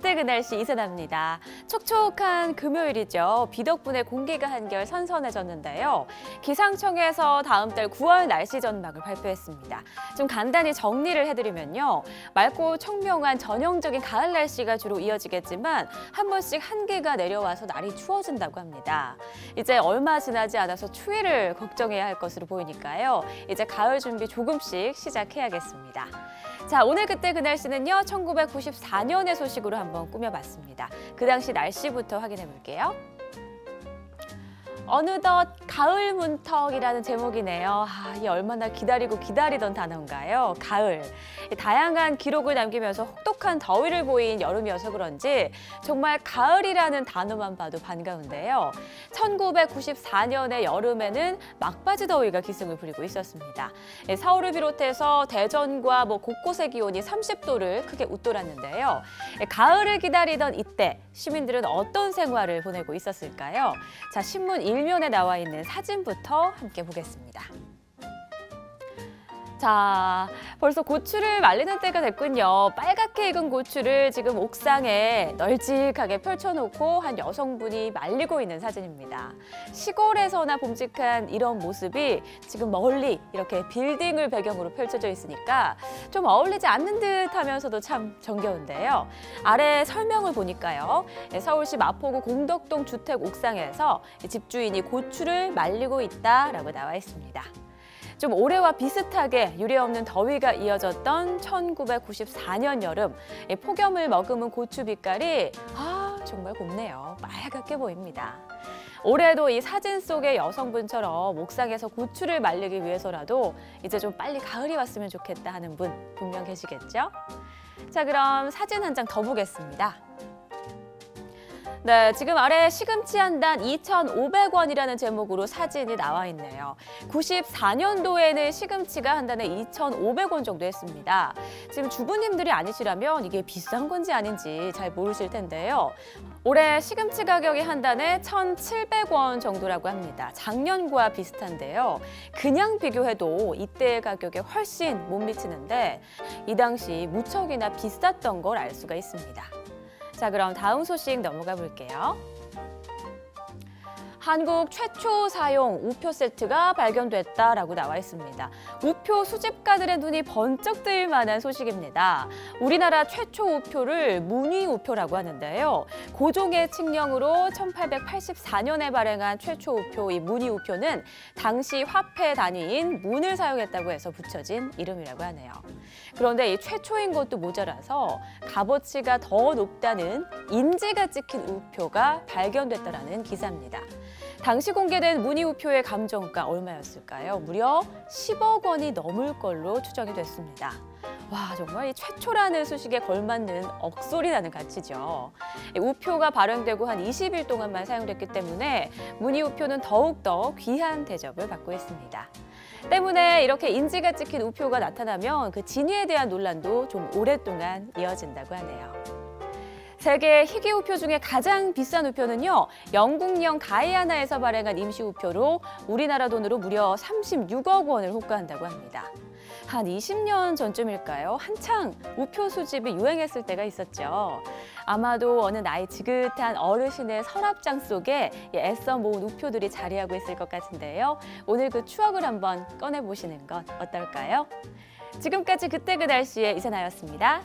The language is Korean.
그때 그 날씨 이세나입니다. 촉촉한 금요일이죠. 비 덕분에 공기가 한결 선선해졌는데요. 기상청에서 다음 달 9월 날씨 전망을 발표했습니다. 좀 간단히 정리를 해드리면요. 맑고 청명한 전형적인 가을 날씨가 주로 이어지겠지만 한 번씩 한기가 내려와서 날이 추워진다고 합니다. 이제 얼마 지나지 않아서 추위를 걱정해야 할 것으로 보이니까요. 이제 가을 준비 조금씩 시작해야겠습니다. 자, 오늘 그때 그 날씨는요. 1994년의 소식으로 한번 꾸며봤습니다. 그 당시 날씨부터 확인해 볼게요. 어느덧 가을 문턱이라는 제목이네요. 이 얼마나 기다리던 단어인가요? 가을. 다양한 기록을 남기면서 혹독한 더위를 보인 여름이어서 그런지 정말 가을이라는 단어만 봐도 반가운데요. 1994년의 여름에는 막바지 더위가 기승을 부리고 있었습니다. 서울을 비롯해서 대전과 곳곳의 기온이 30도를 크게 웃돌았는데요. 가을을 기다리던 이때 시민들은 어떤 생활을 보내고 있었을까요? 자, 신문 일면에 나와 있는 사진부터 함께 보겠습니다. 자, 벌써 고추를 말리는 때가 됐군요. 빨갛게 익은 고추를 지금 옥상에 널찍하게 펼쳐놓고 한 여성분이 말리고 있는 사진입니다. 시골에서나 봄직한 이런 모습이 지금 멀리 이렇게 빌딩을 배경으로 펼쳐져 있으니까 좀 어울리지 않는 듯 하면서도 참 정겨운데요. 아래 설명을 보니까요. 서울시 마포구 공덕동 주택 옥상에서 집주인이 고추를 말리고 있다라고 나와 있습니다. 좀 올해와 비슷하게 유례없는 더위가 이어졌던 1994년 여름, 폭염을 머금은 고추 빛깔이 정말 곱네요. 빨갛게 보입니다. 올해도 이 사진 속의 여성분처럼 옥상에서 고추를 말리기 위해서라도 이제 좀 빨리 가을이 왔으면 좋겠다 하는 분 분명 계시겠죠? 자, 그럼 사진 한 장 더 보겠습니다. 네, 지금 아래 시금치 한 단 2,500원이라는 제목으로 사진이 나와 있네요. 94년도에는 시금치가 한 단에 2,500원 정도 했습니다. 지금 주부님들이 아니시라면 이게 비싼 건지 아닌지 잘 모르실 텐데요. 올해 시금치 가격이 한 단에 1,700원 정도라고 합니다. 작년과 비슷한데요. 그냥 비교해도 이때의 가격에 훨씬 못 미치는데 이 당시 무척이나 비쌌던 걸 알 수가 있습니다. 자, 그럼 다음 소식 넘어가 볼게요. 한국 최초 사용 우표 세트가 발견됐다라고 나와 있습니다. 우표 수집가들의 눈이 번쩍 뜨일 만한 소식입니다. 우리나라 최초 우표를 문의우표라고 하는데요. 고종의 칙령으로 1884년에 발행한 최초 우표, 이 문의우표는 당시 화폐 단위인 문을 사용했다고 해서 붙여진 이름이라고 하네요. 그런데 이 최초인 것도 모자라서 값어치가 더 높다는 인지가 찍힌 우표가 발견됐다라는 기사입니다. 당시 공개된 문의우표의 감정가 얼마였을까요? 무려 10억 원이 넘을 걸로 추정이 됐습니다. 와, 정말 이 최초라는 수식에 걸맞는 억소리 나는 가치죠. 우표가 발행되고 한 20일 동안만 사용됐기 때문에 문의우표는 더욱더 귀한 대접을 받고 있습니다. 때문에 이렇게 인지가 찍힌 우표가 나타나면 그 진위에 대한 논란도 좀 오랫동안 이어진다고 하네요. 세계 희귀 우표 중에 가장 비싼 우표는요, 영국령 가이아나에서 발행한 임시 우표로 우리나라 돈으로 무려 36억 원을 호가한다고 합니다. 한 20년 전쯤일까요? 한창 우표 수집이 유행했을 때가 있었죠. 아마도 어느 나이 지긋한 어르신의 서랍장 속에 애써 모은 우표들이 자리하고 있을 것 같은데요. 오늘 그 추억을 한번 꺼내보시는 건 어떨까요? 지금까지 그때 그 날씨의 이세나였습니다.